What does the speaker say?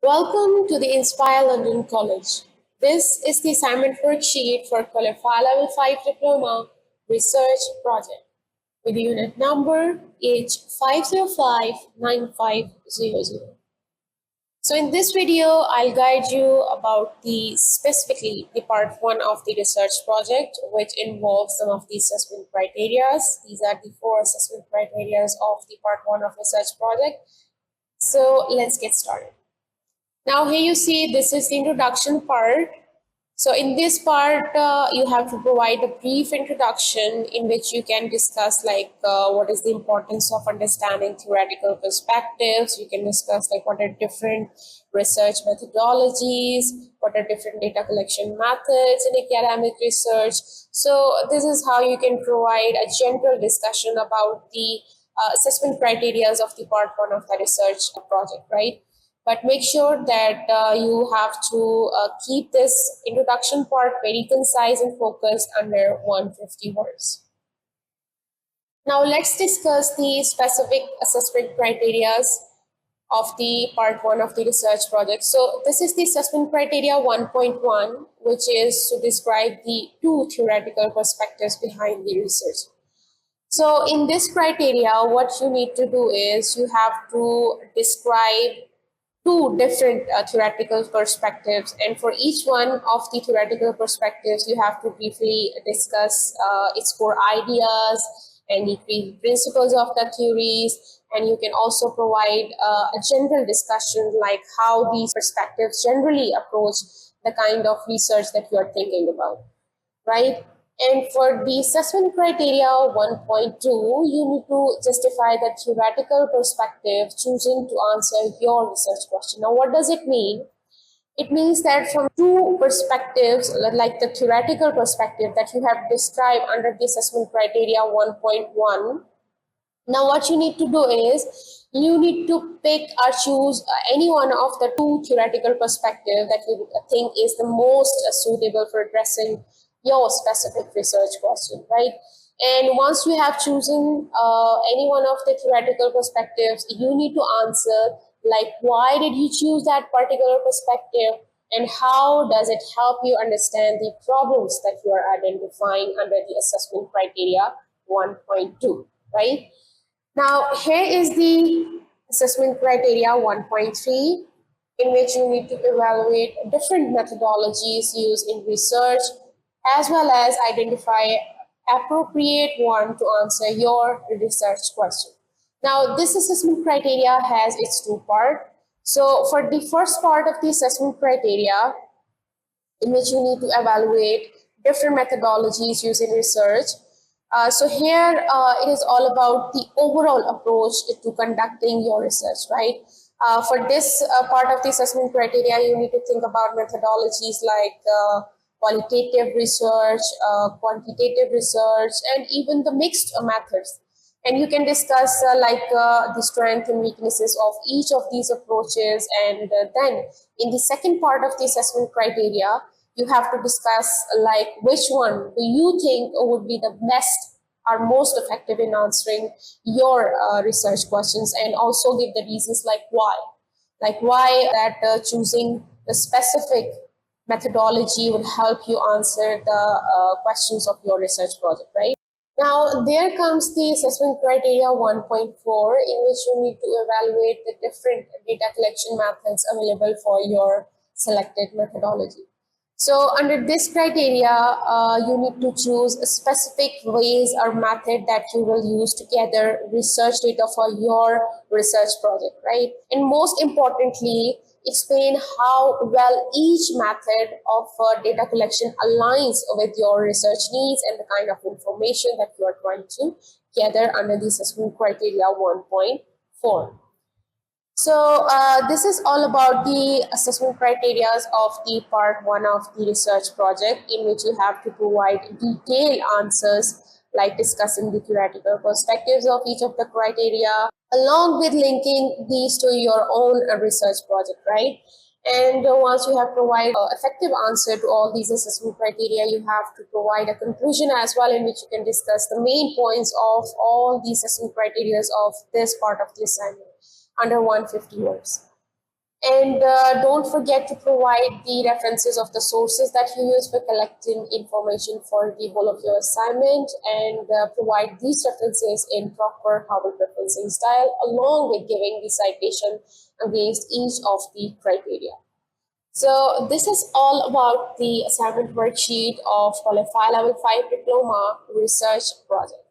Welcome to the Inspire London College. This is the assignment worksheet for Qualifier Level 5 Diploma Research Project with the unit number H5059500. So in this video, I'll guide you about specifically the part 1 of the research project, which involves some of the assessment criteria. These are the 4 assessment criteria of the part 1 of research project. So let's get started. Now here you see this is the introduction part. So in this part, you have to provide a brief introduction in which you can discuss what is the importance of understanding theoretical perspectives. You can discuss what are different research methodologies, what are different data collection methods in academic research. So this is how you can provide a general discussion about the assessment criteria of the part 1 of the research project, right? But make sure that you have to keep this introduction part very concise and focused under 150 words. Now let's discuss the specific assessment criteria of the part 1 of the research project. So this is the assessment criteria 1.1, which is to describe the 2 theoretical perspectives behind the research. So in this criteria, what you need to do is you have to describe 2 different theoretical perspectives, and for each one of the theoretical perspectives you have to briefly discuss its core ideas and the principles of the theories, and you can also provide a general discussion like how these perspectives generally approach the kind of research that you are thinking about, right? And for the assessment criteria 1.2, you need to justify the theoretical perspective choosing to answer your research question. Now, what does it mean? It means that from 2 perspectives, like the theoretical perspective that you have described under the assessment criteria 1.1, now what you need to do is you need to pick or choose any one of the 2 theoretical perspectives that you think is the most suitable for addressing your specific research question, right? And once you have chosen any one of the theoretical perspectives, you need to answer like why did you choose that particular perspective and how does it help you understand the problems that you are identifying under the assessment criteria 1.2, right? Now here is the assessment criteria 1.3, in which you need to evaluate different methodologies used in research as well as identify appropriate one to answer your research question. Now, this assessment criteria has its 2 parts. So, for the first part of the assessment criteria, in which you need to evaluate different methodologies used in research. So here it is all about the overall approach to conducting your research, right? For this part of the assessment criteria, you need to think about methodologies like qualitative research, quantitative research, and even the mixed methods. And you can discuss the strengths and weaknesses of each of these approaches. And then in the second part of the assessment criteria, you have to discuss which one do you think would be the best or most effective in answering your research questions, and also give the reasons like why that choosing the specific methodology would help you answer the questions of your research project, right? Now, there comes the assessment criteria 1.4, in which you need to evaluate the different data collection methods available for your selected methodology. So under this criteria, you need to choose specific ways or method that you will use to gather research data for your research project, right? And most importantly, explain how well each method of data collection aligns with your research needs and the kind of information that you are trying to gather under the assessment criteria 1.4. So this is all about the assessment criteria of the part 1 of the research project, in which you have to provide detailed answers like discussing the theoretical perspectives of each of the criteria, along with linking these to your own research project, right? And once you have provided an effective answer to all these assessment criteria, you have to provide a conclusion as well, in which you can discuss the main points of all these assessment criteria of this part of the assignment under 150 words. And don't forget to provide the references of the sources that you use for collecting information for the whole of your assignment, and provide these references in proper Harvard referencing style, along with giving the citation against each of the criteria. So this is all about the assignment worksheet of Qualify Level 5 Diploma Research Project.